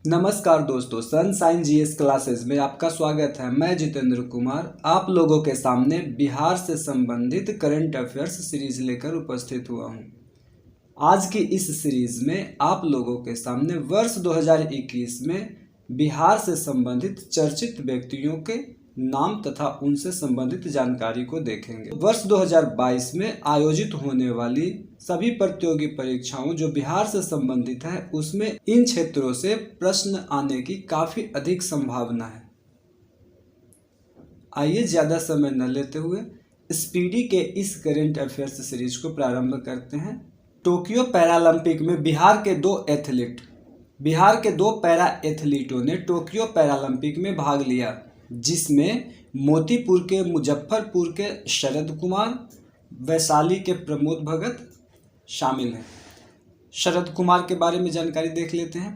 नमस्कार दोस्तों, sunshine GS classes में आपका स्वागत है। मैं जितेंद्र कुमार आप लोगों के सामने बिहार से संबंधित करंट अफेयर्स सीरीज लेकर उपस्थित हुआ हूं। आज की इस सीरीज में आप लोगों के सामने वर्ष 2021 में बिहार से संबंधित चर्चित व्यक्तियों के नाम तथा उनसे संबंधित जानकारी को देखेंगे। वर्ष 2022 में आयोजित होने वाली सभी प्रतियोगी परीक्षाओं जो बिहार से संबंधित है उसमें इन क्षेत्रों से प्रश्न आने की काफी अधिक संभावना है। आइए ज्यादा समय न लेते हुए स्पीडी के इस करंट अफेयर्स सीरीज को प्रारंभ करते हैं। टोक्यो पैरालंपिक में बिहार के दो पैरा एथलीटों ने टोक्यो पैरालंपिक में भाग लिया, जिसमें मोतीपुर के मुजफ्फरपुर के शरद कुमार, वैशाली के प्रमोद भगत शामिल हैं। शरद कुमार के बारे में जानकारी देख लेते हैं।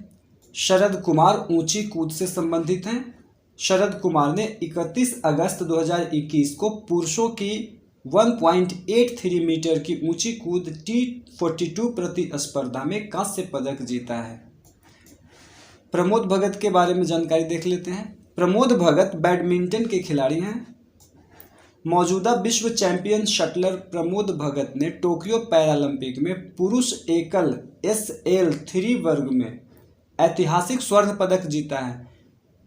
शरद कुमार ऊंची कूद से संबंधित हैं। शरद कुमार ने 31 अगस्त 2021 को पुरुषों की 1.83 मीटर की ऊंची कूद T42 प्रतिस्पर्धा में कांस्य पदक जीता है। प्रमोद भगत के बारे में जानकारी देख लेते हैं। प्रमोद भगत बैडमिंटन के खिलाड़ी हैं। मौजूदा विश्व चैंपियन शटलर प्रमोद भगत ने टोक्यो पैरालंपिक में पुरुष एकल SL3 वर्ग में ऐतिहासिक स्वर्ण पदक जीता है।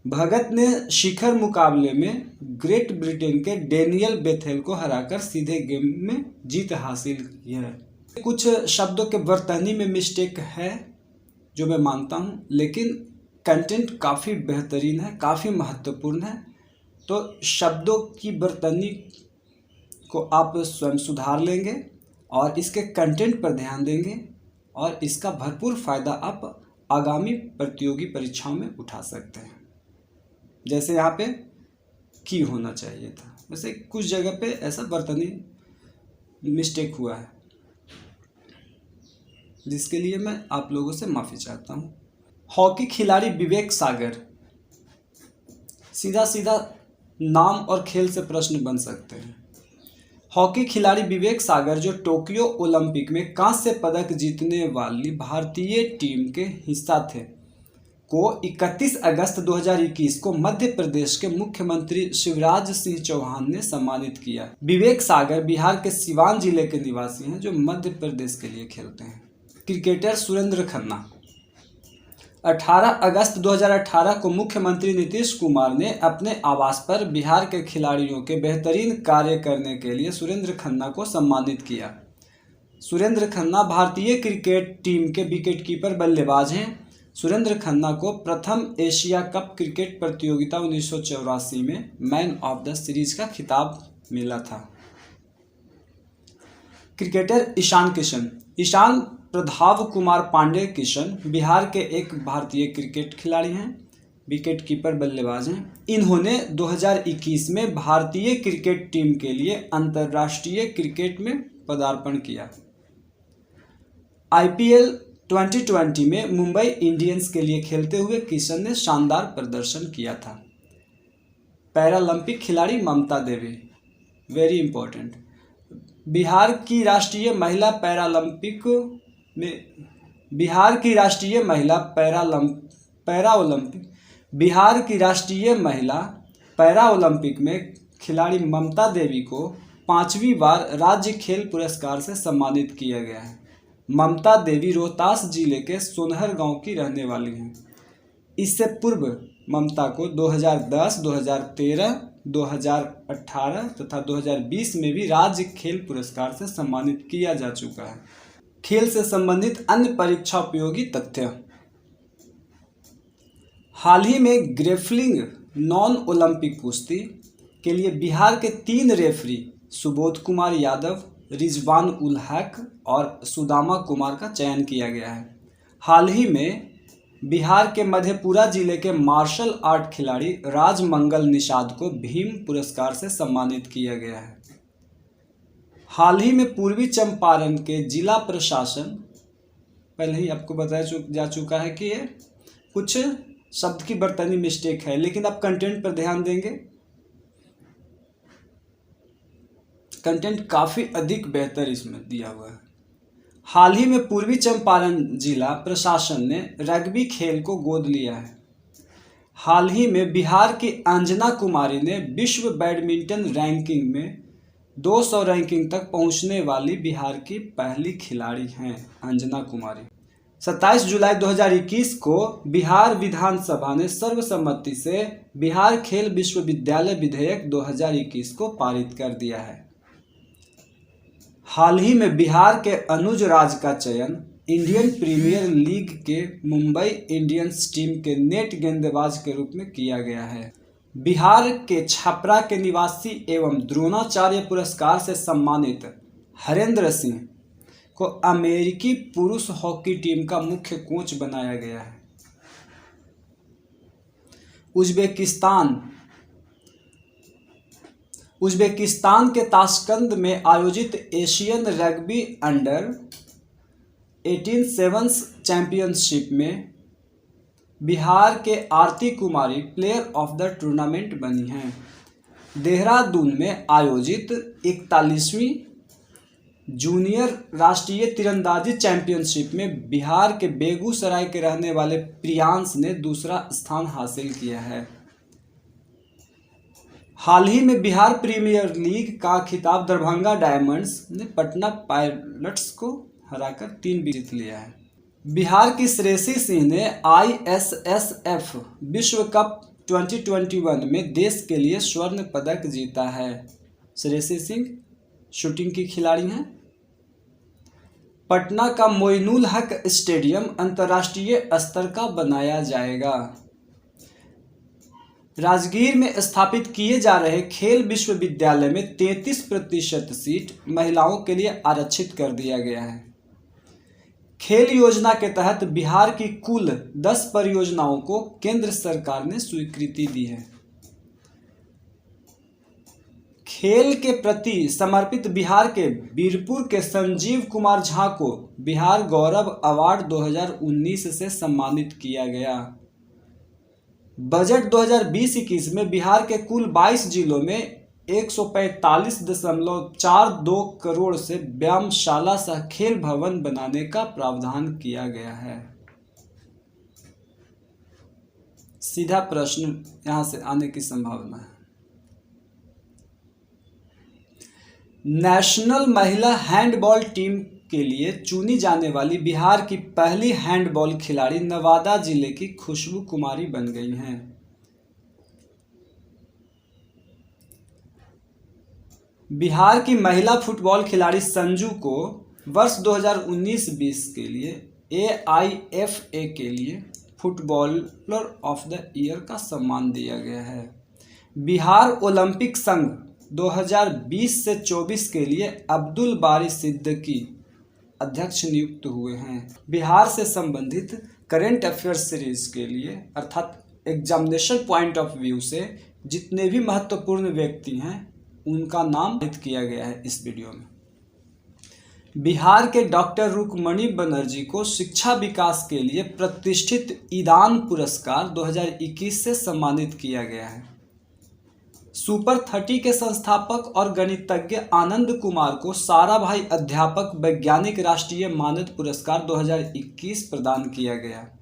भगत ने शिखर मुकाबले में ग्रेट ब्रिटेन के डेनियल बेथेल को हराकर सीधे गेम में जीत हासिल की है। कुछ शब्दों के वर्तनी में मिस्टेक है जो मैं मानता हूं, लेकिन कंटेंट काफ़ी बेहतरीन है, काफ़ी महत्वपूर्ण है। तो शब्दों की वर्तनी को आप स्वयं सुधार लेंगे और इसके कंटेंट पर ध्यान देंगे और इसका भरपूर फ़ायदा आप आगामी प्रतियोगी परीक्षाओं में उठा सकते हैं। जैसे यहाँ पे की होना चाहिए था, वैसे कुछ जगह पे ऐसा वर्तनी मिस्टेक हुआ है, जिसके लिए मैं आप लोगों से माफ़ी चाहता हूँ। हॉकी खिलाड़ी विवेक सागर, सीधा सीधा नाम और खेल से प्रश्न बन सकते हैं। हॉकी खिलाड़ी विवेक सागर जो टोक्यो ओलंपिक में कांस्य पदक जीतने वाली भारतीय टीम के हिस्सा थे, को 31 अगस्त 2021 को मध्य प्रदेश के मुख्यमंत्री शिवराज सिंह चौहान ने सम्मानित किया। विवेक सागर बिहार के सिवान जिले के निवासी हैं जो मध्य प्रदेश के लिए खेलते हैं। क्रिकेटर सुरेंद्र खन्ना, 18 अगस्त 2018 को मुख्यमंत्री नीतीश कुमार ने अपने आवास पर बिहार के खिलाड़ियों के बेहतरीन कार्य करने के लिए सुरेंद्र खन्ना को सम्मानित किया। सुरेंद्र खन्ना भारतीय क्रिकेट टीम के विकेटकीपर बल्लेबाज हैं। सुरेंद्र खन्ना को प्रथम एशिया कप क्रिकेट प्रतियोगिता 1984 में मैन ऑफ द सीरीज का खिताब मिला था। क्रिकेटर ईशान प्रधाव कुमार पांडे किशन बिहार के एक भारतीय क्रिकेट खिलाड़ी हैं, विकेटकीपर बल्लेबाज हैं। इन्होंने 2021 में भारतीय क्रिकेट टीम के लिए अंतर्राष्ट्रीय क्रिकेट में पदार्पण किया। IPL 2020 में मुंबई इंडियंस के लिए खेलते हुए किशन ने शानदार प्रदर्शन किया था। पैरालंपिक खिलाड़ी ममता देवी, वेरी इंपॉर्टेंट। बिहार की राष्ट्रीय महिला पैरा ओलंपिक में खिलाड़ी ममता देवी को 5वीं बार राज्य खेल पुरस्कार से सम्मानित किया गया है। ममता देवी रोहतास जिले के सोनहर गांव की रहने वाली हैं। इससे पूर्व ममता को 2010, 2013, 2018 तथा 2020 में भी राज्य खेल पुरस्कार से सम्मानित किया जा चुका है। खेल से संबंधित अन्य परीक्षा उपयोगी तथ्य। हाल ही में ग्रेपलिंग नॉन ओलंपिक कुश्ती के लिए बिहार के 3 रेफरी सुबोध कुमार यादव, रिजवान उल हक और सुदामा कुमार का चयन किया गया है। हाल ही में बिहार के मधेपुरा जिले के मार्शल आर्ट खिलाड़ी राजमंगल निषाद को भीम पुरस्कार से सम्मानित किया गया है। हाल ही में पूर्वी चंपारण के जिला प्रशासन, पहले ही आपको बताया जा चुका है कि ये कुछ शब्द की बर्तनी मिस्टेक है, लेकिन आप कंटेंट पर ध्यान देंगे। कंटेंट काफ़ी अधिक बेहतर इसमें दिया हुआ है। हाल ही में पूर्वी चंपारण जिला प्रशासन ने रग्बी खेल को गोद लिया है। हाल ही में बिहार की अंजना कुमारी ने विश्व बैडमिंटन रैंकिंग में 200 रैंकिंग तक पहुंचने वाली बिहार की पहली खिलाड़ी हैं अंजना कुमारी। 27 जुलाई 2021 को बिहार विधानसभा ने सर्वसम्मति से बिहार खेल विश्वविद्यालय विधेयक 2021 को पारित कर दिया है। हाल ही में बिहार के अनुज राज का चयन इंडियन प्रीमियर लीग के मुंबई इंडियंस टीम के नेट गेंदबाज के रूप में किया गया है। बिहार के छपरा के निवासी एवं द्रोणाचार्य पुरस्कार से सम्मानित हरेंद्र सिंह को अमेरिकी पुरुष हॉकी टीम का मुख्य कोच बनाया गया है। उज्बेकिस्तान के ताशकंद में आयोजित Asian rugby under 18 sevens championship में बिहार के Aarti Kumari player of the tournament बनी हैं। देहरादून में आयोजित 41वीं जूनियर राष्ट्रीय तीरंदाजी चैंपियनशिप में बिहार के बेगूसराय के रहने वाले प्रियांश ने दूसरा स्थान हासिल किया है। हाल ही में बिहार प्रीमियर लीग का खिताब दरभंगा डायमंड्स ने पटना पायलट्स को हराकर 3 जीत लिया है। बिहार की श्रेयसी सिंह ने ISSF विश्व कप 2021 में देश के लिए स्वर्ण पदक जीता है। श्रेयसी सिंह शूटिंग की खिलाड़ी हैं। पटना का मोइनुल हक स्टेडियम अंतर्राष्ट्रीय स्तर का बनाया जाएगा। राजगीर में स्थापित किए जा रहे खेल विश्वविद्यालय में 33% सीट महिलाओं के लिए आरक्षित कर दिया गया है। खेल योजना के तहत बिहार की कुल 10 परियोजनाओं को केंद्र सरकार ने स्वीकृति दी है। खेल के प्रति समर्पित बिहार के बीरपुर के संजीव कुमार झा को बिहार गौरव अवार्ड 2019 से सम्मानित किया गया। बजट 2020-21 में बिहार के कुल 22 जिलों में 145.42 करोड़ से व्यायामशाला सह खेल भवन बनाने का प्रावधान किया गया है। सीधा प्रश्न यहां से आने की संभावना है। नेशनल महिला हैंडबॉल टीम के लिए चुनी जाने वाली बिहार की पहली हैंडबॉल खिलाड़ी नवादा जिले की खुशबू कुमारी बन गई हैं। बिहार की महिला फुटबॉल खिलाड़ी संजू को वर्ष 2019-20 के लिए AIFA के लिए फुटबॉलर ऑफ द ईयर का सम्मान दिया गया है। बिहार ओलंपिक संघ 2020 से 24 के लिए अब्दुल बारी सिद्दीकी अध्यक्ष नियुक्त हुए हैं। बिहार से संबंधित करेंट अफेयर्स सीरीज के लिए अर्थात एग्जामिनेशन पॉइंट ऑफ व्यू से जितने भी महत्वपूर्ण व्यक्ति हैं उनका नाम लिखित किया गया है इस वीडियो में। बिहार के डॉक्टर रुक्मणी बनर्जी को शिक्षा विकास के लिए प्रतिष्ठित ईदान पुरस्कार 2021 से सम्मानित किया गया है। सुपर 30 के संस्थापक और गणितज्ञ आनंद कुमार को साराभाई अध्यापक वैज्ञानिक राष्ट्रीय मानद पुरस्कार 2021 प्रदान किया गया।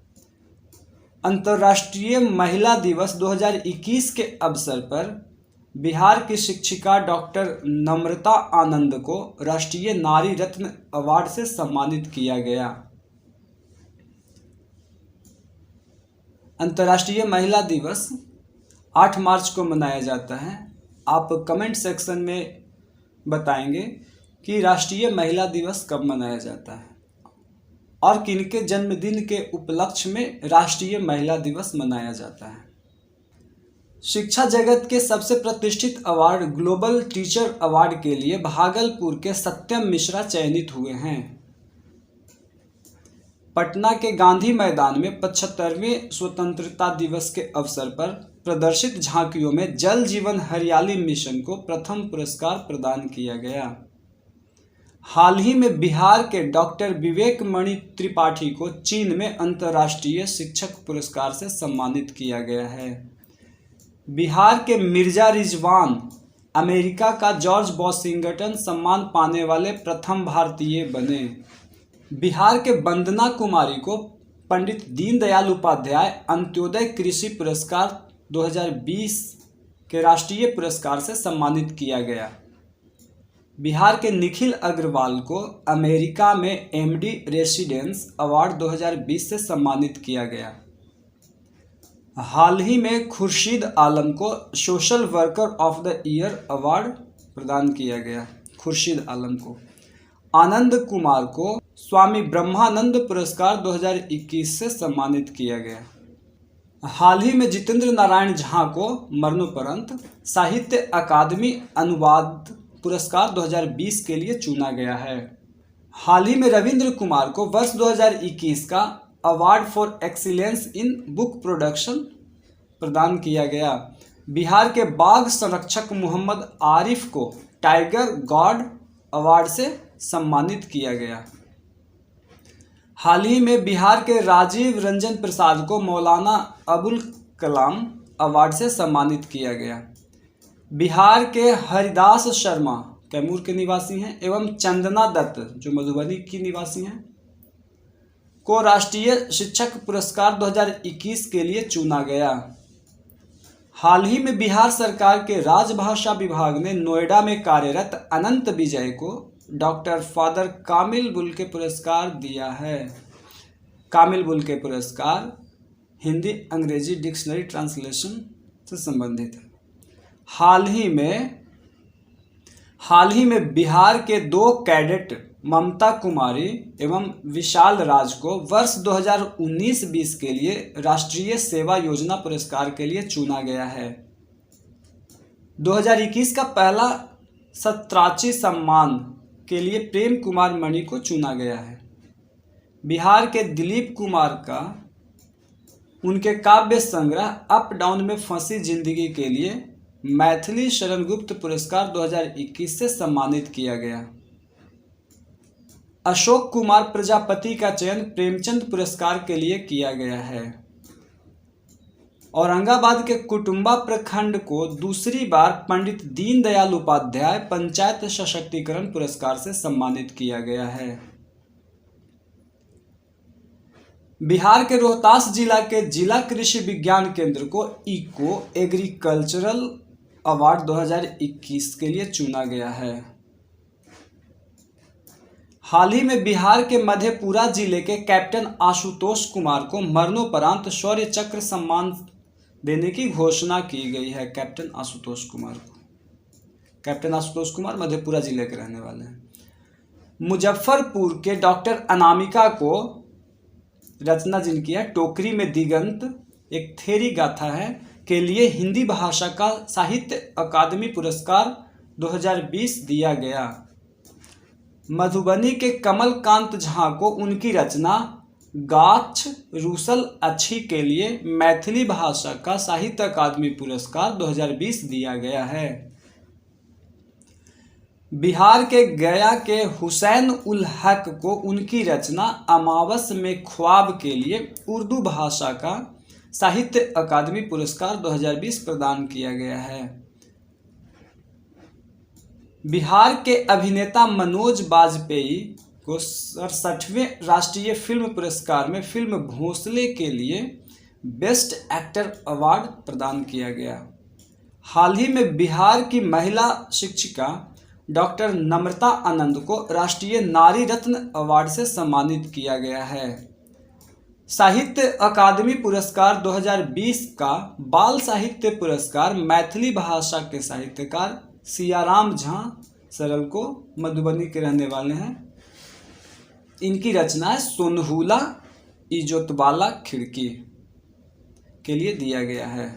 अंतर्राष्ट्रीय महिला दिवस 2021 के अवसर पर बिहार की शिक्षिका डॉक्टर नम्रता आनंद को राष्ट्रीय नारी रत्न अवार्ड से सम्मानित किया गया। अंतर्राष्ट्रीय महिला दिवस 8 मार्च को मनाया जाता है। आप कमेंट सेक्शन में बताएंगे कि राष्ट्रीय महिला दिवस कब मनाया जाता है और किनके जन्मदिन के उपलक्ष्य में राष्ट्रीय महिला दिवस मनाया जाता है। शिक्षा जगत के सबसे प्रतिष्ठित अवार्ड ग्लोबल टीचर अवार्ड के लिए भागलपुर के सत्यम मिश्रा चयनित हुए हैं। पटना के गांधी मैदान में 75वें स्वतंत्रता दिवस के अवसर पर प्रदर्शित झांकियों में जल जीवन हरियाली मिशन को प्रथम पुरस्कार प्रदान किया गया। हाल ही में बिहार के डॉक्टर विवेक मणि त्रिपाठी को चीन में अंतर्राष्ट्रीय शिक्षक पुरस्कार से सम्मानित किया गया है। बिहार के मिर्जा रिजवान अमेरिका का जॉर्ज वॉशिंगटन सम्मान पाने वाले प्रथम भारतीय बने। बिहार के वंदना कुमारी को पंडित दीनदयाल उपाध्याय अंत्योदय कृषि पुरस्कार 2020 के राष्ट्रीय पुरस्कार से सम्मानित किया गया। बिहार के निखिल अग्रवाल को अमेरिका में एमडी रेसिडेंस अवार्ड 2020 से सम्मानित किया गया। हाल ही में खुर्शीद आलम को social worker of the year award प्रदान किया गया। खुर्शीद आलम को। आनंद कुमार को स्वामी ब्रह्मानंद पुरस्कार 2021 से सम्मानित किया गया। हाल ही में जितेंद्र नारायण झा को मरणोपरांत साहित्य अकादमी अनुवाद पुरस्कार 2020 के लिए चुना गया है। हाल ही में रविंद्र कुमार को वर्ष 2021 का award for excellence in book production प्रदान किया गया। बिहार के बाघ संरक्षक मोहम्मद आरिफ को टाइगर गॉड अवार्ड से सम्मानित किया गया। हाल ही में बिहार के राजीव रंजन प्रसाद को मौलाना अबुल कलाम अवार्ड से सम्मानित किया गया। बिहार के हरिदास शर्मा कैमूर के निवासी हैं एवं चंदना दत्त जो मधुबनी की निवासी हैं को राष्ट्रीय शिक्षक पुरस्कार 2021 के लिए चुना गया। हाल ही में बिहार सरकार के राजभाषा विभाग ने नोएडा में कार्यरत अनंत विजय को डॉक्टर फादर कामिल बुल्के पुरस्कार दिया है। कामिल बुल्के पुरस्कार हिंदी अंग्रेजी डिक्शनरी ट्रांसलेशन से संबंधित है। हाल ही में बिहार के 2 कैडेट ममता कुमारी एवं विशाल राज को वर्ष 2019-20 के लिए राष्ट्रीय सेवा योजना पुरस्कार के लिए चुना गया है। 2021 का पहला सत्राची सम्मान के लिए प्रेम कुमार मणि को चुना गया है। बिहार के दिलीप कुमार का उनके काव्य संग्रह अप डाउन में फंसी जिंदगी के लिए मैथिली शरण गुप्त पुरस्कार 2021 से सम्मानित किया गया। अशोक कुमार प्रजापति का चयन प्रेमचंद पुरस्कार के लिए किया गया है। औरंगाबाद के कुटुंबा प्रखंड को दूसरी बार पंडित दीनदयाल उपाध्याय पंचायत सशक्तिकरण पुरस्कार से सम्मानित किया गया है। बिहार के रोहतास जिला के जिला कृषि विज्ञान केंद्र को इको एग्रीकल्चरल अवार्ड 2021 के लिए चुना गया है। हाल ही में बिहार के मधेपुरा जिले के कैप्टन आशुतोष कुमार को मरणोपरांत शौर्य चक्र सम्मान देने की घोषणा की गई है। कैप्टन आशुतोष कुमार मधेपुरा जिले के रहने वाले हैं। मुजफ्फरपुर के डॉक्टर अनामिका को रचना जिनकी है टोकरी में दिगंत एक थेरी गाथा है के लिए हिंदी भाषा का साहित्य अकादमी पुरस्कार 2020 दिया गया। मधुबनी के कमलकांत झा को उनकी रचना गाछ रूसल अच्छी के लिए मैथिली भाषा का साहित्य अकादमी पुरस्कार 2020 दिया गया है। बिहार के गया के हुसैन उल हक को उनकी रचना अमावस में ख्वाब के लिए उर्दू भाषा का साहित्य अकादमी पुरस्कार 2020 प्रदान किया गया है। बिहार के अभिनेता मनोज बाजपेयी को 67वें राष्ट्रीय फिल्म पुरस्कार में फिल्म भोंसले के लिए बेस्ट एक्टर अवार्ड प्रदान किया गया। हाल ही में बिहार की महिला शिक्षिका डॉक्टर नम्रता आनंद को राष्ट्रीय नारी रत्न अवार्ड से सम्मानित किया गया है। साहित्य अकादमी पुरस्कार 2020 का बाल साहित्य पुरस्कार मैथिली भाषा के साहित्यकार सियाराम झा सरल को मधुबनी के रहने वाले हैं। इनकी रचना है सोनहुला इजोतवाला खिड़की के लिए दिया गया है।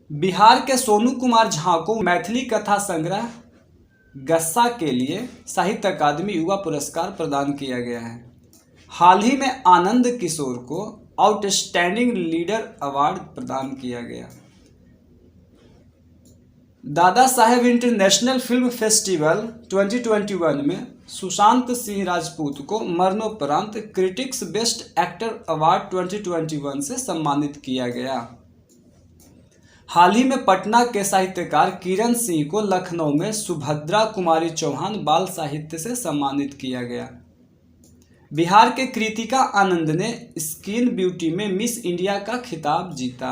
बिहार के सोनू कुमार झा को मैथिली कथा संग्रह गस्सा के लिए साहित्य अकादमी युवा पुरस्कार प्रदान किया गया है। हाल ही में आनंद किशोर को आउटस्टैंडिंग लीडर अवार्ड प्रदान किया गया। Dada Saheb international film festival 2021 में सुशांत सिंह राजपूत को मरणोपरांत क्रिटिक्स बेस्ट एक्टर अवार्ड 2021 से सम्मानित किया गया। हाल ही में पटना के साहित्यकार किरण सिंह को लखनऊ में सुभद्रा कुमारी चौहान बाल साहित्य से सम्मानित किया गया। बिहार के कृतिका आनंद ने स्किन ब्यूटी में मिस इंडिया का खिताब जीता।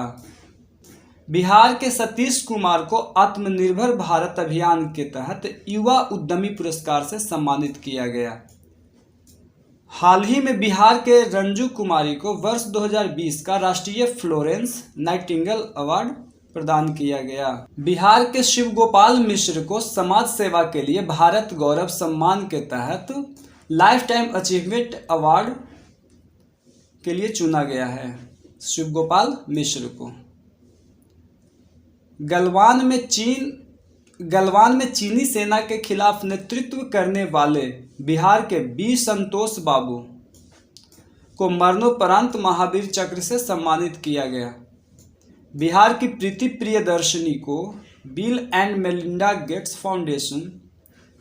बिहार के सतीश कुमार को आत्मनिर्भर भारत अभियान के तहत युवा उद्यमी पुरस्कार से सम्मानित किया गया। हाल ही में बिहार के रंजू कुमारी को वर्ष 2020 का राष्ट्रीय फ्लोरेंस नाइटिंगेल अवार्ड प्रदान किया गया। बिहार के शिव गोपाल मिश्र को समाज सेवा के लिए भारत गौरव सम्मान के तहत लाइफ टाइम अचीवमेंट अवार्ड के लिए चुना गया है। शिव गोपाल मिश्र को गलवान में चीनी सेना के खिलाफ नेतृत्व करने वाले बिहार के बी संतोष बाबू को मरणोपरांत महावीर चक्र से सम्मानित किया गया। बिहार की प्रीति प्रियदर्शनी को Bill and Melinda Gates foundation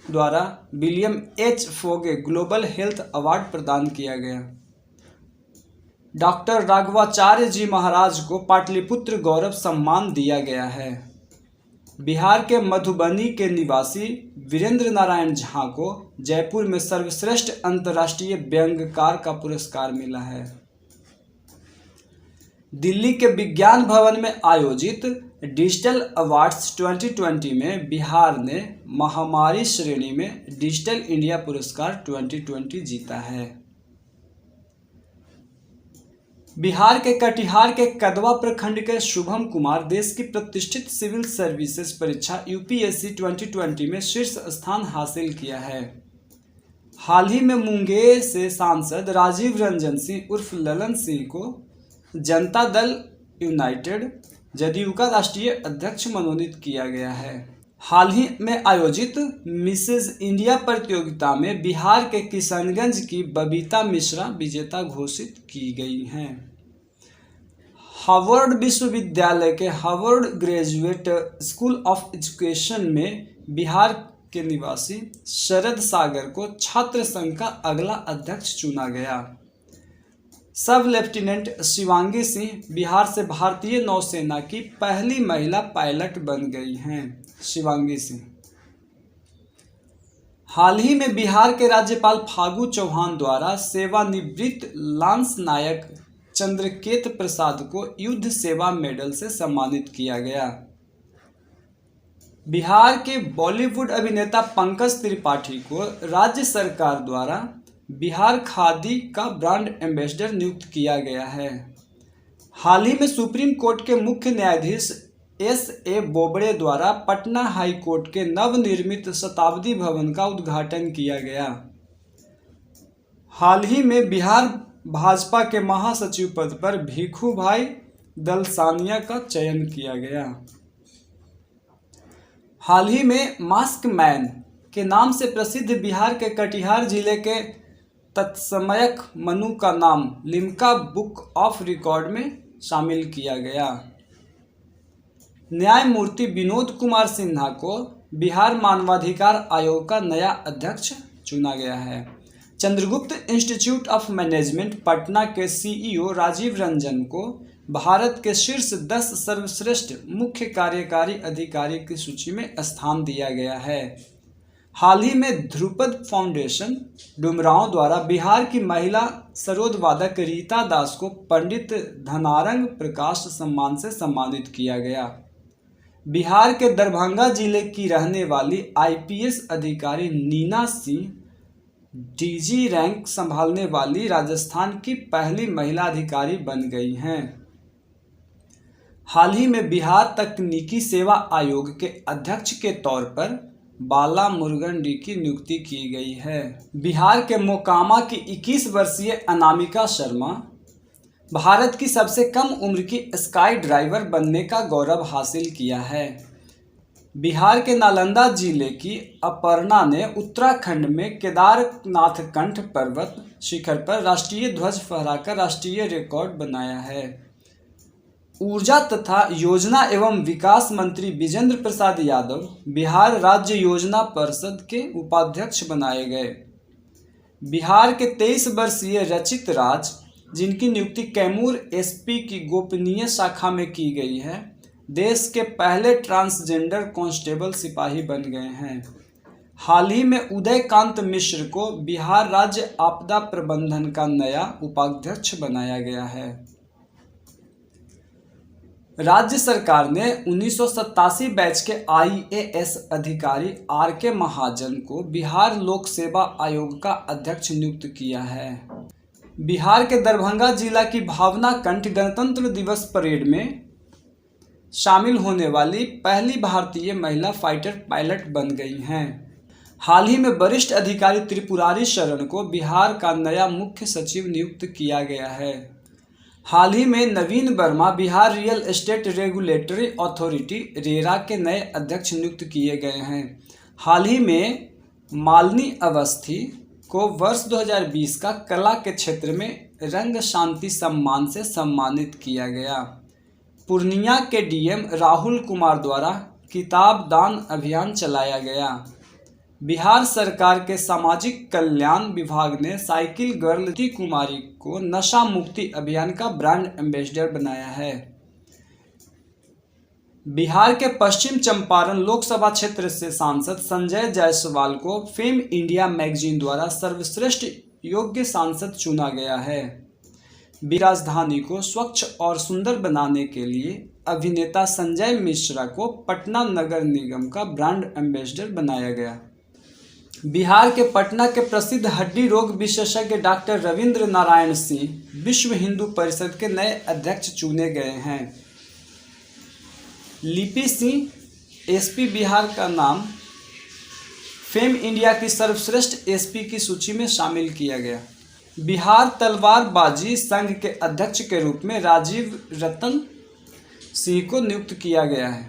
द्वारा William H Foege global health award प्रदान किया गया। डॉक्टर राघवाचार्य जी महाराज को पाटलिपुत्र गौरव सम्मान दिया गया है। बिहार के मधुबनी के निवासी वीरेंद्र नारायण झा को जयपुर में सर्वश्रेष्ठ अंतर्राष्ट्रीय व्यंग्यकार का पुरस्कार मिला है। दिल्ली के विज्ञान भवन में आयोजित डिजिटल अवार्ड्स 2020 में बिहार ने महामारी श्रेणी में डिजिटल इंडिया पुरस्कार 2020 जीता है। बिहार के कटिहार के कदवा प्रखंड के शुभम कुमार देश की प्रतिष्ठित सिविल सर्विसेज परीक्षा यूपीएससी 2020 में शीर्ष स्थान हासिल किया है। हाल ही में मुंगेर से सांसद राजीव रंजन सिंह उर्फ ललन सिंह को जनता दल यूनाइटेड जदयू का राष्ट्रीय अध्यक्ष मनोनीत किया गया है। हाल ही में आयोजित मिसेज इंडिया प्रतियोगिता में बिहार के किशनगंज की बबीता मिश्रा विजेता घोषित की गई हैं। हार्वर्ड विश्वविद्यालय के Harvard graduate school of education में बिहार के निवासी शरद सागर को छात्र संघ का अगला अध्यक्ष चुना गया। सब लेफ्टिनेंट शिवांगी सिंह बिहार से भारतीय नौसेना की पहली महिला पायलट बन गई हैं। शिवांगी सिंह हाल ही में बिहार के राज्यपाल फागू चौहान द्वारा सेवानिवृत्त लांस नायक चंद्रकेत प्रसाद को युद्ध सेवा मेडल से सम्मानित किया गया। बिहार के बॉलीवुड अभिनेता पंकज त्रिपाठी को राज्य सरकार द्वारा बिहार खादी का ब्रांड एम्बेसडर नियुक्त किया गया है। हाल ही में सुप्रीम कोर्ट के मुख्य न्यायाधीश एस.ए. बोबड़े द्वारा पटना हाई कोर्ट के नवनिर्मित शताब्दी भवन का उद्घाटन किया गया। हाल ही में बिहार भाजपा के महासचिव पद पर भिखू भाई दलसानिया का चयन किया गया। हाल ही में मास्क मैन के नाम से प्रसिद्ध बिहार के कटिहार जिले के तत्समयक मनु का नाम लिम्का बुक ऑफ रिकॉर्ड में शामिल किया गया। न्यायमूर्ति विनोद कुमार सिन्हा को बिहार मानवाधिकार आयोग का नया अध्यक्ष चुना गया है। Chandragupta institute of management Patna के सीईओ राजीव रंजन को भारत के शीर्ष 10 सर्वश्रेष्ठ मुख्य कार्यकारी अधिकारी की सूची में स्थान दिया गया है। हाल ही में ध्रुपद फाउंडेशन डुमरांव द्वारा बिहार की महिला सरोद वादक रीता दास को पंडित धनारंग प्रकाश सम्मान से सम्मानित किया गया। बिहार के दरभंगा जिले की रहने वाली आईपीएस अधिकारी नीना सिंह डीजी रैंक संभालने वाली राजस्थान की पहली महिला अधिकारी बन गई हैं। हाल ही में बिहार तकनीकी सेवा आयोग के अध्यक्ष के तौर पर बाला मुरुगन डी की नियुक्ति की गई है। बिहार के मोकामा की 21 वर्षीय अनामिका शर्मा भारत की सबसे कम उम्र की स्काई ड्राइवर बनने का गौरव हासिल किया है। बिहार के नालंदा जिले की अपर्णा ने उत्तराखंड में केदारनाथ कंठ पर्वत शिखर पर राष्ट्रीय ध्वज फहराकर राष्ट्रीय रिकॉर्ड बनाया है। ऊर्जा तथा योजना एवं विकास मंत्री विजेंद्र प्रसाद यादव बिहार राज्य योजना परिषद के उपाध्यक्ष बनाए गए। बिहार के 23 वर्षीय रचित राज, जिनकी नियुक्ति कैमूर एसपी की गोपनीय शाखा में की गई है, देश के पहले ट्रांसजेंडर कांस्टेबल सिपाही बन गए हैं। हाल ही में उदयकांत मिश्र को बिहार राज्य आपदा प्रबंधन का नया उपाध्यक्ष बनाया गया है। राज्य सरकार ने 1987 बैच के IAS अधिकारी RK महाजन को बिहार लोक सेवा आयोग का अध्यक्ष नियुक्त किया है। बिहार के दरभंगा जिला की भावना कंठ गणतंत्र दिवस परेड में शामिल होने वाली पहली भारतीय महिला फाइटर पायलट बन गई हैं। हाल ही में वरिष्ठ अधिकारी त्रिपुरारी शरण को बिहार का नया मुख्य सचिव नियुक्त किया गया है। हाल ही में Naveen Verma Bihar real estate regulatory authority RERA के नए अध्यक्ष नियुक्त किए गए हैं। हाल ही में मालिनी अवस्थी को वर्ष 2020 का कला के क्षेत्र में रंग शांति सम्मान से सम्मानित किया गया। पूर्णिया के DM राहुल कुमार द्वारा किताब दान अभियान चलाया गया। बिहार सरकार के सामाजिक कल्याण विभाग ने साइकिल गर्ल ज्योति कुमारी को नशा मुक्ति अभियान का ब्रांड एम्बेसडर बनाया है। बिहार के पश्चिम चंपारण लोकसभा क्षेत्र से सांसद संजय जायसवाल को फेम इंडिया मैगजीन द्वारा सर्वश्रेष्ठ योग्य सांसद चुना गया है। राजधानी को स्वच्छ और सुंदर बनाने के लिए अभिनेता संजय मिश्रा को पटना नगर निगम का ब्रांड एम्बेसडर बनाया गया। बिहार के पटना के प्रसिद्ध हड्डी रोग विशेषज्ञ डॉक्टर रविंद्र नारायण सिंह विश्व हिंदू परिषद के नए अध्यक्ष चुने गए हैं। लिपि सिंह SP बिहार का नाम फेम इंडिया की सर्वश्रेष्ठ SP की सूची में शामिल किया गया। बिहार तलवारबाजी संघ के अध्यक्ष के रूप में राजीव रतन सिंह को नियुक्त किया गया है।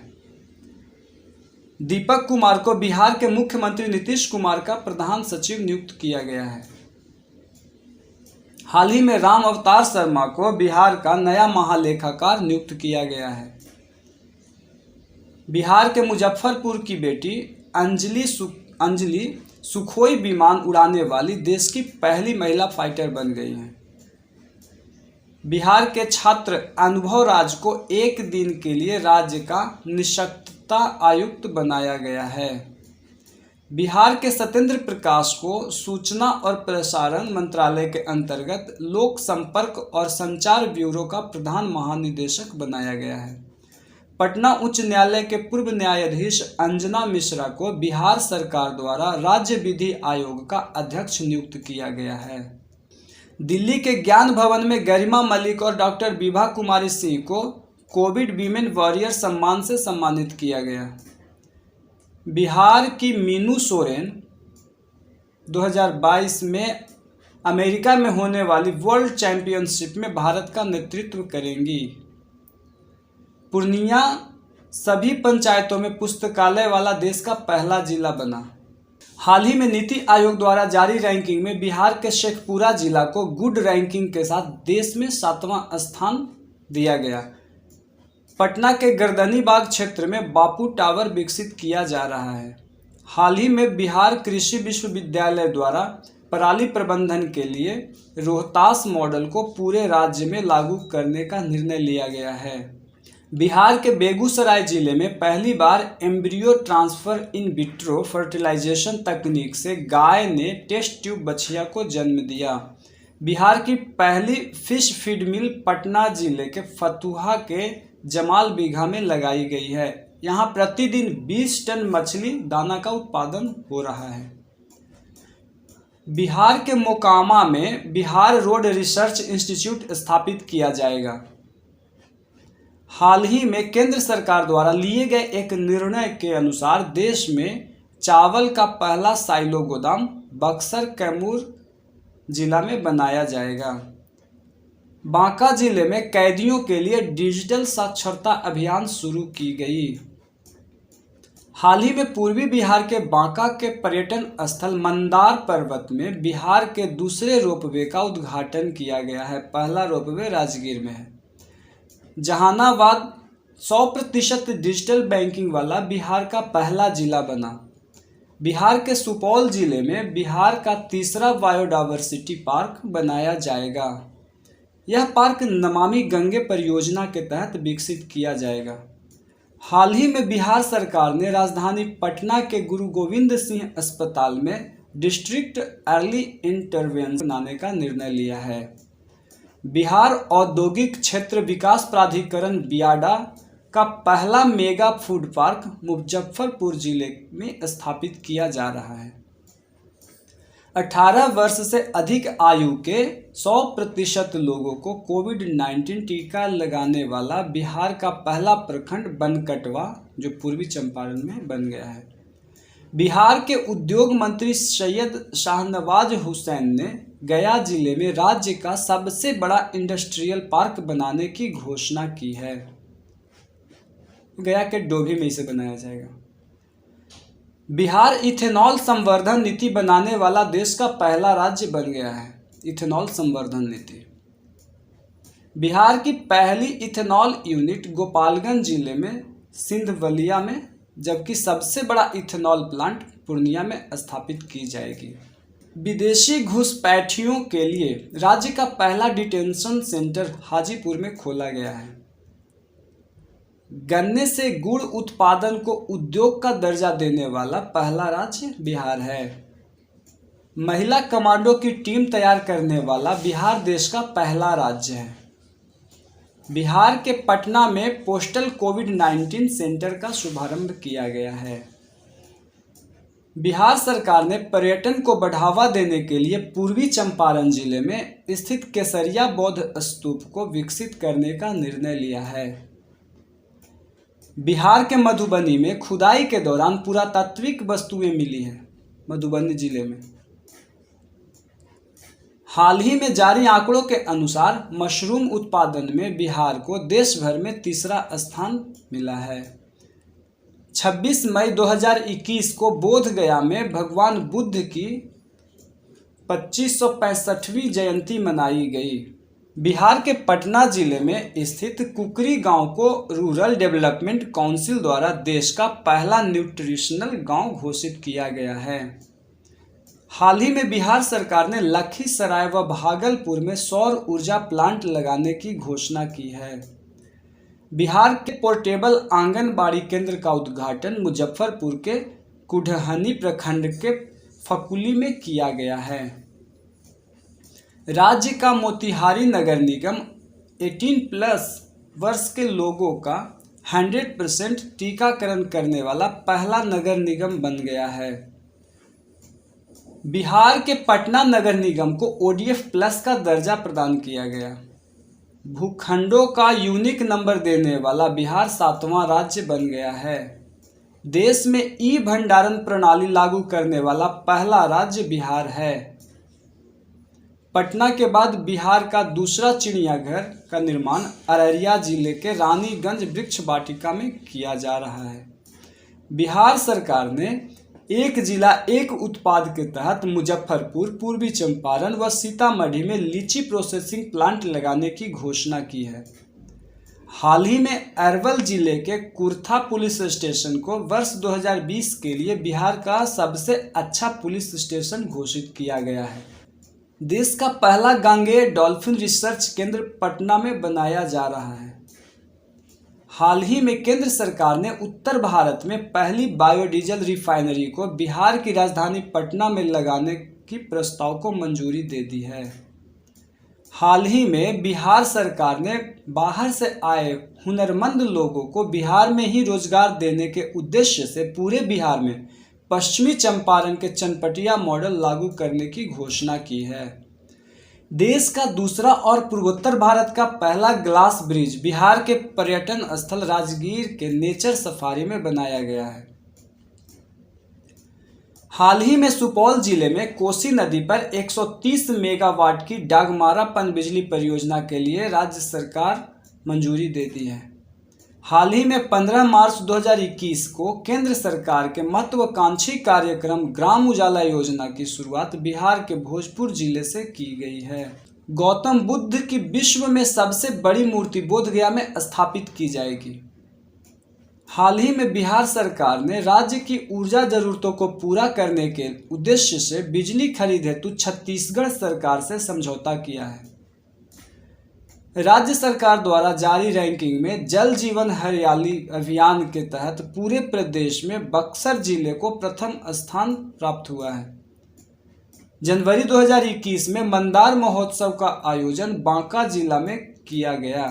दीपक कुमार को बिहार के मुख्यमंत्री नीतीश कुमार का प्रधान सचिव नियुक्त किया गया है। हाल ही में राम अवतार शर्मा को बिहार का नया महालेखाकार नियुक्त किया गया है। बिहार के मुजफ्फरपुर की बेटी अंजलि सुखोई विमान उड़ाने वाली देश की पहली महिला फाइटर बन गई हैं। बिहार के छात्र अनुभव राज को एक दिन के लिए राज्य का निःशक्तता आयुक्त बनाया गया है। बिहार के सत्येंद्र प्रकाश को सूचना और प्रसारण मंत्रालय के अंतर्गत लोक संपर्क और संचार ब्यूरो का प्रधान महानिदेशक बनाया गया है। पटना उच्च न्यायालय के पूर्व न्यायाधीश अंजना मिश्रा को बिहार सरकार द्वारा राज्य विधि आयोग का अध्यक्ष नियुक्त किया गया है। दिल्ली के ज्ञान भवन में गरिमा मलिक और डॉक्टर विभा कुमारी सिंह को कोविड वीमेन वॉरियर सम्मान से सम्मानित किया गया। बिहार की मीनू सोरेन 2022 में अमेरिका में होने वाली वर्ल्ड चैंपियनशिप में भारत का नेतृत्व करेंगी। पूर्णिया सभी पंचायतों में पुस्तकालय वाला देश का पहला जिला बना। हाल ही में नीति आयोग द्वारा जारी रैंकिंग में बिहार के शेखपुरा जिला को गुड रैंकिंग के साथ देश में 7वां स्थान दिया गया। पटना के गर्दनीबाग क्षेत्र में बापू टावर विकसित किया जा रहा है। हाल ही में बिहार कृषि विश्वविद्यालय द्वारा पराली प्रबंधन के लिए रोहतास मॉडल को पूरे राज्य में लागू करने का निर्णय लिया गया है। बिहार के बेगूसराय जिले में पहली बार embryo transfer in vitro fertilization तकनीक से गाय ने टेस्ट ट्यूब बछिया को जन्म दिया। बिहार की पहली फिश फीड मिल पटना जिले के फतुहा के जमाल बीघा में लगाई गई है। यहाँ प्रतिदिन 20 टन मछली दाना का उत्पादन हो रहा है। बिहार के मोकामा में बिहार रोड रिसर्च इंस्टीट्यूट स्थापित किया जाएगा। हाल ही में केंद्र सरकार द्वारा लिए गए एक निर्णय के अनुसार देश में चावल का पहला साइलो गोदाम बक्सर कैमूर जिला में बनाया जाएगा। बांका जिले में कैदियों के लिए डिजिटल साक्षरता अभियान शुरू की गई। हाल ही में पूर्वी बिहार के बांका के पर्यटन स्थल मंदार पर्वत में बिहार के दूसरे रोपवे का उद्घाटन किया गया है। पहला रोपवे राजगीर में है। जहानाबाद 100% डिजिटल बैंकिंग वाला बिहार का पहला जिला बना। बिहार के सुपौल जिले में बिहार का तीसरा बायोडायवर्सिटी पार्क बनाया जाएगा। यह पार्क नमामि गंगे परियोजना के तहत विकसित किया जाएगा। हाल ही में बिहार सरकार ने राजधानी पटना के गुरु गोविंद सिंह अस्पताल में डिस्ट्रिक्ट अर्ली इंटरवेंशन बनाने का निर्णय लिया है। बिहार औद्योगिक क्षेत्र विकास प्राधिकरण बियाडा का पहला मेगा फूड पार्क मुजफ्फरपुर जिले में स्थापित किया जा रहा है। 18 वर्ष से अधिक आयु के 100% लोगों को कोविड-19 टीका लगाने वाला बिहार का पहला प्रखंड बनकटवा, जो पूर्वी चंपारण में बन गया है। बिहार के उद्योग मंत्री सैयद शाहनवाज हुसैन ने गया जिले में राज्य का सबसे बड़ा इंडस्ट्रियल पार्क बनाने की घोषणा की है। गया के डोभी में इसे बनाया जाएगा। बिहार इथेनॉल संवर्धन नीति बनाने वाला देश का पहला राज्य बन गया है। इथेनॉल संवर्धन नीति। बिहार की पहली इथेनॉल यूनिट गोपालगंज जिले में सिंधवलिया में, जबकि सबसे बड़ा इथेनॉल प्लांट पूर्णिया में स्थापित की जाएगी। विदेशी घुसपैठियों के लिए राज्य का पहला डिटेंशन सेंटर हाजीपुर में खोला गया है। गन्ने से गुड़ उत्पादन को उद्योग का दर्जा देने वाला पहला राज्य बिहार है। महिला कमांडो की टीम तैयार करने वाला बिहार देश का पहला राज्य है। बिहार के पटना में पोस्टल कोविड-19 सेंटर का शुभारंभ किया गया है। बिहार सरकार ने पर्यटन को बढ़ावा देने के लिए पूर्वी चंपारण जिले में स्थित केसरिया बौद्ध स्तूप को विकसित करने का निर्णय लिया है। बिहार के मधुबनी में खुदाई के दौरान पुरातात्विक वस्तुएं मिली हैं। मधुबनी जिले में हाल ही में जारी आंकड़ों के अनुसार मशरूम उत्पादन में बिहार को देश भर में तीसरा स्थान मिला है। 26 मई 2021 को बोधगया में भगवान बुद्ध की 2565वीं जयंती मनाई गई। बिहार के पटना जिले में स्थित कुकरी गांव को रूरल डेवलपमेंट काउंसिल द्वारा देश का पहला न्यूट्रिशनल गांव घोषित किया गया है। हाल ही में बिहार सरकार ने लखीसराय व भागलपुर में सौर ऊर्जा प्लांट लगाने की घोषणा की है। बिहार के पोर्टेबल आंगनबाड़ी केंद्र का उद्घाटन मुजफ्फरपुर के कुढ़हनी प्रखंड के फकुली में किया गया है। राज्य का मोतिहारी नगर निगम 18+ वर्ष के लोगों का 100% टीकाकरण करने वाला पहला नगर निगम बन गया है। बिहार के पटना नगर निगम को ODF+ का दर्जा प्रदान किया गया। भूखंडों का यूनिक नंबर देने वाला बिहार 7वां राज्य बन गया है। देश में ई-भंडारण प्रणाली लागू करने वाला पहला राज्य बिहार है। पटना के बाद बिहार का दूसरा चिड़ियाघर का निर्माण अररिया जिले के रानीगंज वृक्ष वाटिका में किया जा रहा है। बिहार सरकार ने एक जिला एक उत्पाद के तहत मुजफ्फरपुर, पूर्वी चंपारण व सीतामढ़ी में लीची प्रोसेसिंग प्लांट लगाने की घोषणा की है। हाल ही में अरवल जिले के कुर्था पुलिस स्टेशन को वर्ष 2020 के लिए बिहार का सबसे अच्छा पुलिस स्टेशन घोषित किया गया है। देश का पहला गांगेय डॉल्फिन रिसर्च केंद्र पटना में बनाया जा रहा है। हाल ही में केंद्र सरकार ने उत्तर भारत में पहली बायोडीजल रिफाइनरी को बिहार की राजधानी पटना में लगाने की प्रस्ताव को मंजूरी दे दी है। हाल ही में बिहार सरकार ने बाहर से आए हुनरमंद लोगों को बिहार में ही रोजगार देने के उद्देश्य से पूरे बिहार में पश्चिमी चंपारण के चनपटिया मॉडल लागू करने की घोषणा की है। देश का दूसरा और पूर्वोत्तर भारत का पहला ग्लास ब्रिज बिहार के पर्यटन स्थल राजगीर के नेचर सफारी में बनाया गया है। हाल ही में सुपौल जिले में कोसी नदी पर 130 मेगावाट की डागमारा पनबिजली परियोजना के लिए राज्य सरकार मंजूरी दे दी है। हाल ही में 15 मार्च 2021 को केंद्र सरकार के महत्वाकांक्षी कार्यक्रम ग्राम उजाला योजना की शुरुआत बिहार के भोजपुर जिले से की गई है। गौतम बुद्ध की विश्व में सबसे बड़ी मूर्ति बोधगया में स्थापित की जाएगी। हाल ही में बिहार सरकार ने राज्य की ऊर्जा जरूरतों को पूरा करने के उद्देश्य से बिजली खरीद हेतु छत्तीसगढ़ सरकार से समझौता किया है। राज्य सरकार द्वारा जारी रैंकिंग में जल जीवन हरियाली अभियान के तहत पूरे प्रदेश में बक्सर जिले को प्रथम स्थान प्राप्त हुआ है। जनवरी 2021 में मंदार महोत्सव का आयोजन बांका जिला में किया गया।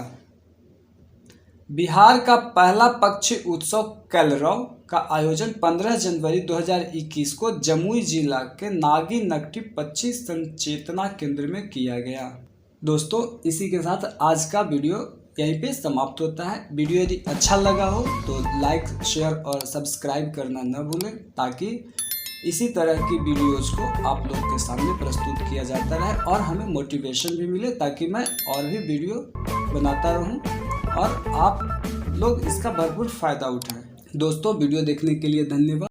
बिहार का पहला पक्षी उत्सव कैलरव का आयोजन 15 जनवरी 2021 को जमुई जिला के नागी नकटी पक्षी संचेतना केंद्र में किया गया। दोस्तों, इसी के साथ आज का वीडियो यहीं पे समाप्त होता है। वीडियो यदि अच्छा लगा हो तो लाइक, शेयर और सब्सक्राइब करना न भूलें, ताकि इसी तरह की वीडियोज़ को आप लोग के सामने प्रस्तुत किया जाता रहे और हमें मोटिवेशन भी मिले, ताकि मैं और भी वीडियो बनाता रहूं और आप लोग इसका भरपूर फ़ायदा उठाएं। दोस्तों, वीडियो देखने के लिए धन्यवाद।